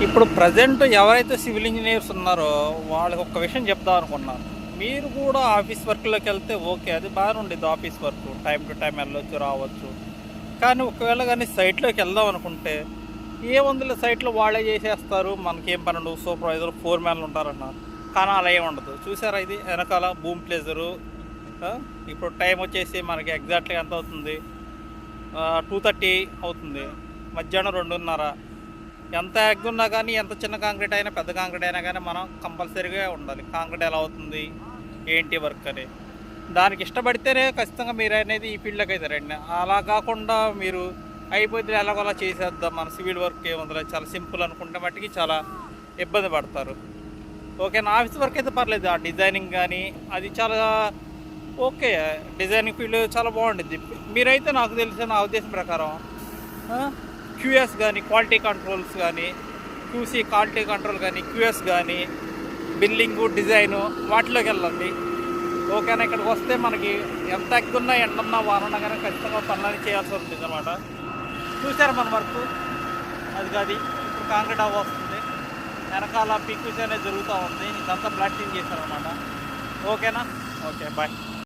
ఇప్పుడు ప్రజెంట్ ఎవరైతే civil engineers ఉన్నారో వాళ్ళకి ఒక విషయం చెప్దాం అనుకున్నాను. మీరు కూడా ఆఫీస్ వర్క్‌లోకి వెళ్తే ఓకే. అది బాగానే ఉండిద్ది office work. Time to time వెళ్ళొచ్చు, రావచ్చు. కానీ ఒకవేళ గాని సైట్‌లోకి వెళ్దాం అనుకుంటే, ఏముందిలే సైట్‌లో వాళ్ళే చేసేస్తారు. మనకేం పనుండవు. సూపర్వైజర్, ఫోర్‌మ్యాన్‌లు ఉంటారన్నారు. కానీ అలా ఏమి ఉండదు. చూసారా ఇది వెనకాల బూమ్ ప్లేజరు. ఇప్పుడు టైం వచ్చేసి మనకి ఎగ్జాక్ట్‌గా ఎంత అవుతుంది? 2:30 అవుతుంది. మధ్యాహ్నం 2:30. ఎంత ఎగ్ ఉన్నా కానీ, ఎంత చిన్న కాంక్రీట్ అయినా, పెద్ద కాంక్రీట్ అయినా కానీ మనం కంపల్సరీగా ఉండాలి. కాంక్రీట్ ఎలా అవుతుంది, ఏంటి వర్క్ అని. దానికి ఇష్టపడితేనే ఖచ్చితంగా మీరు అనేది ఈ ఫీల్డ్లోకి అయితే రండి. అలా కాకుండా మీరు అయిపోతే ఎలాగోలా చేసేద్దాం, మన సివిల్ వర్క్ ఏముందిలే చాలా సింపుల్ అనుకుంటే మట్టుకి చాలా ఇబ్బంది పడతారు. ఓకే, నా ఆఫీస్ వర్క్ అయితే పర్లేదు. ఆ డిజైనింగ్ కానీ అది చాలా ఓకే. డిజైనింగ్ ఫీల్డ్ చాలా బాగుంటుంది. మీరైతే నాకు తెలిసిన నా ఉద్దేశం ప్రకారం క్యూఎస్ కానీ, క్వాలిటీ కంట్రోల్స్ కానీ, క్యూసీ క్వాలిటీ కంట్రోల్ కానీ, క్యూఎస్ కానీ, బిల్లింగు, డిజైను వాటిలోకి వెళ్ళండి. ఓకేనా. ఇక్కడికి వస్తే మనకి ఎంత ఎక్కున్నా, ఎండున్నా, వానున్నా కానీ ఖచ్చితంగా పనులని చేయాల్సి ఉంటుంది అనమాట. చూసారా మన వర్క్ అది కాదు. ఇప్పుడు కాంక్రీట్ వస్తుంది, వెనకాల పిక్స్ అనేది జరుగుతూ ఉంది. ఇదంతా బ్లాస్టింగ్ చేశారనమాట. ఓకేనా. Okay, bye.